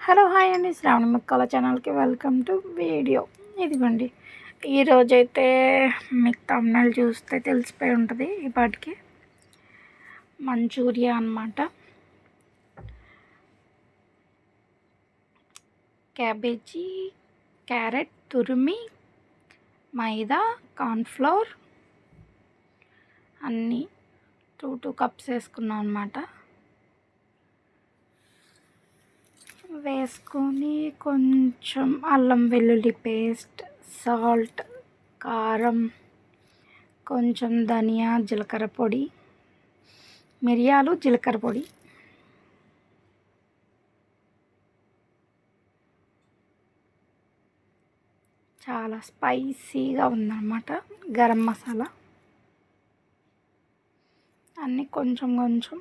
Hello hi అండి, శ్రావణి ముక్కల ఛానల్కి వెల్కమ్ టు వీడియో. ఇదిగోండి, ఈరోజైతే మీకు తమిళ చూస్తే తెలిసిపోయి ఉంటుంది. ఈ పాటికి మంచూరియా అన్నమాట. క్యాబేజీ, క్యారెట్ తురిమి, మైదా, కార్న్ఫ్లోర్ అన్నీ 2 కప్స్ వేసుకున్నాం అన్నమాట. వేసుకొని కొంచెం అల్లం వెల్లుల్లి పేస్ట్, సాల్ట్, కారం, కొంచెం ధనియా జీలకర్ర పొడి, మిరియాలు జీలకర్ర పొడి, చాలా స్పైసీగా ఉందన్నమాట. గరం మసాలా అన్నీ కొంచెం కొంచెం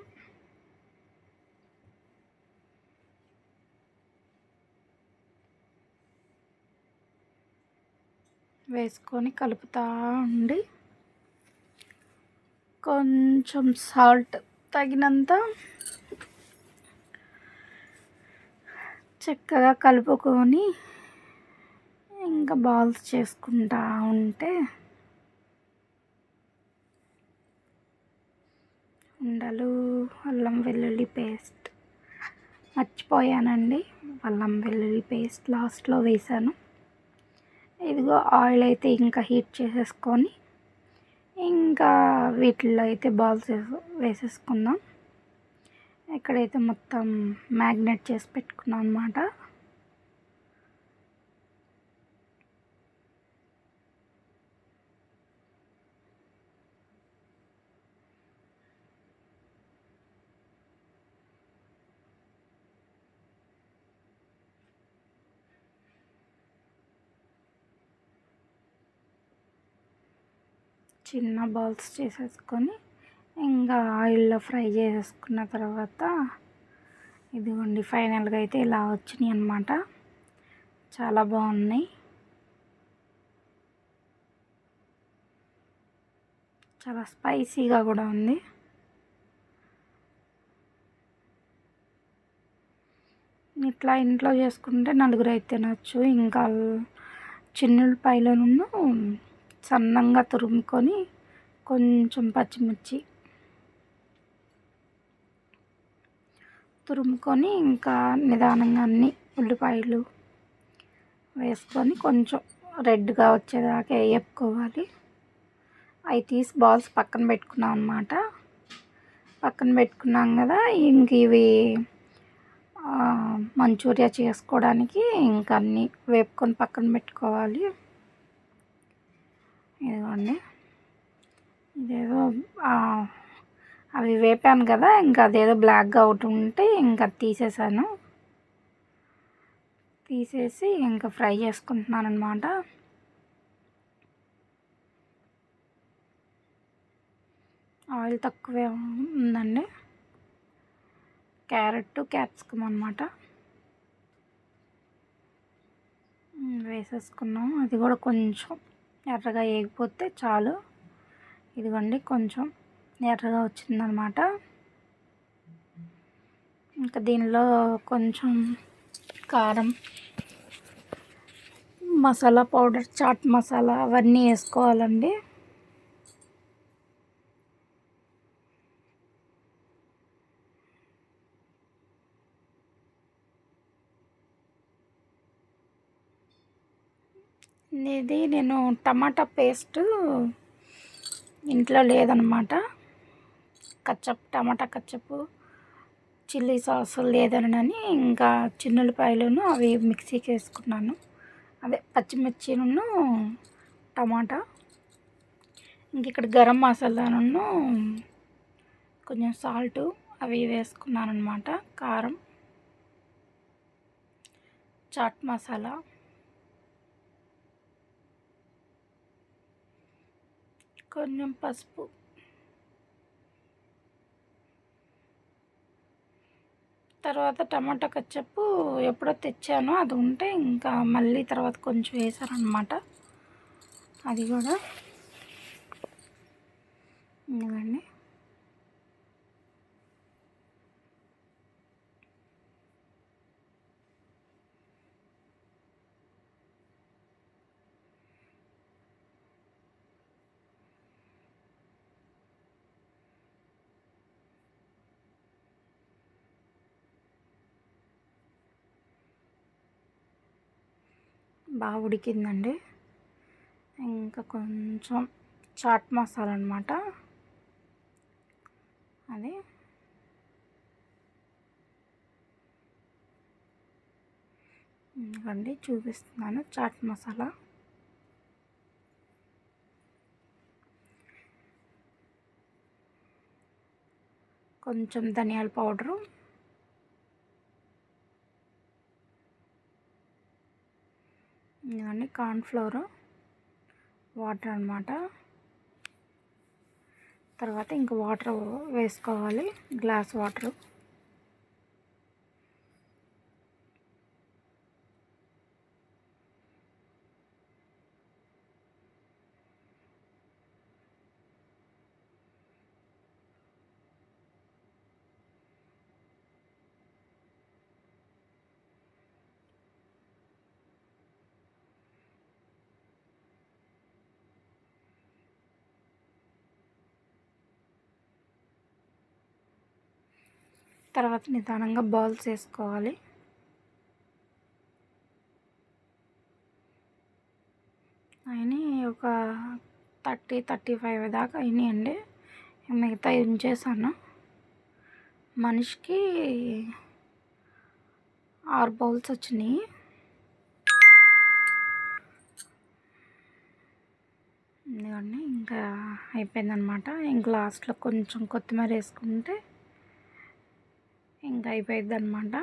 వేసుకొని కలుపుతూ ఉండి, కొంచెం సాల్ట్ తగినంత చక్కగా కలుపుకొని ఇంకా బాల్స్ చేసుకుంటా ఉంటే ఉండలు. అల్లం వెల్లుల్లి పేస్ట్ మర్చిపోయానండి, అల్లం వెల్లుల్లి పేస్ట్ లాస్ట్లో వేసాను. ఇదిగో ఆయిల్ అయితే ఇంకా హీట్ చేసేసుకొని ఇంకా వీటిల్లో అయితే బాల్స్ వేసేసుకుందాం. ఇక్కడైతే మొత్తం మ్యాగ్నేట్ చేసి పెట్టుకున్నాం అన్నమాట. చిన్న బాల్స్ చేసేసుకొని ఇంకా ఆయిల్లో ఫ్రై చేసేసుకున్న తర్వాత ఇదిగోండి, ఫైనల్గా అయితే ఇలా వచ్చినాయి అన్నమాట. చాలా బాగున్నాయి, చాలా స్పైసీగా కూడా ఉంది. ఇట్లా ఇంట్లో చేసుకుంటే నలుగురు అయితే తినచ్చు. ఇంకా చిన్నులపాయలను సన్నంగా తురుముకొని కొంచెం పచ్చిమిర్చి తురుముకొని ఇంకా నిదానంగా అన్ని ఉల్లిపాయలు వేసుకొని కొంచెం రెడ్గా వచ్చేదాకా వేపుకోవాలి. అవి తీసి బాల్స్ పక్కన పెట్టుకున్నాం అన్నమాట. పక్కన పెట్టుకున్నాం కదా, ఇంక ఇవి మంచూరియా చేసుకోవడానికి ఇంకా అన్నీ వేపుకొని పక్కన పెట్టుకోవాలి. ఇదిగోండి, ఇదేదో అవి వేపాను కదా, ఇంకా అదేదో బ్లాక్గా ఒకటి ఉంటే ఇంకా తీసేసాను. తీసేసి ఇంకా ఫ్రై చేసుకుంటున్నాను అన్నమాట. ఆయిల్ తక్కువే ఉందండి. క్యారెట్ క్యాప్సికమ్ అన్నమాట వేసేసుకున్నాం. అది కూడా కొంచెం ఎర్రగా వేగిపోతే చాలు. ఇదిగోండి, కొంచెం ఎర్రగా వచ్చిందనమాట. ఇంకా దీనిలో కొంచెం కారం, మసాలా పౌడర్, చాట్ మసాలా అవన్నీ వేసుకోవాలండి. ఇది నేను టమాటా పేస్ట్ ఇంట్లో లేదనమాట. టమాటా కచ్చప్, చిల్లీ సాస్ లేదనని ఇంకా చిన్నులపాయలను అవి మిక్సీకి వేసుకున్నాను. అదే పచ్చిమిర్చిను టమాటా. ఇంక ఇక్కడ గరం మసాలాను కొంచెం సాల్ట్ అవి వేసుకున్నాను అనమాట. కారం, చాట్ మసాలా, కొంచెం పసుపు, తర్వాత టమాటా కచ్చప్పు ఎప్పుడో తెచ్చానో అది ఉంటే ఇంకా మళ్ళీ తర్వాత కొంచెం వేసారనమాట. అది కూడా ఇవ్వండి. బాగా ఉడికిందండి. ఇంకా కొంచెం చాట్ మసాలా అనమాట, అది ఇవ్వండి చూపిస్తున్నాను. చాట్ మసాలా, కొంచెం ధనియాల పౌడరు, ఇవన్నీ కార్న్ఫ్లోరు, వాటర్ అన్నమాట. తర్వాత ఇంకా వాటర్ వేసుకోవాలి, గ్లాస్ వాటర్. తర్వాత నిదానంగా బాల్స్ వేసుకోవాలి. అయినాయి ఒక 30-35 దాకా అయినాయండి. మిగతా ఉంచేసాను. మనిషికి 6 బౌల్స్ వచ్చినాయి. ఇదిగోండి ఇంకా అయిపోయిందనమాట. ఇంక లాస్ట్లో కొంచెం కొత్తిమీర వేసుకుంటే ఇంకా అయిపోయింది అనమాట.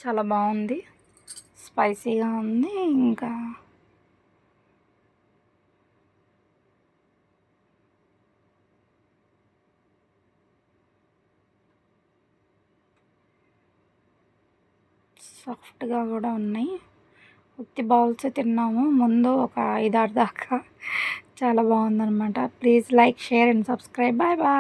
చాలా బాగుంది, స్పైసీగా ఉంది. ఇంకా సాఫ్ట్గా కూడా ఉన్నాయి. ఉత్తి బౌల్స్ తిన్నాము ముందు ఒక 5-6 దాకా. చాలా బాగుందన్నమాట. Please like, share and subscribe. Bye bye.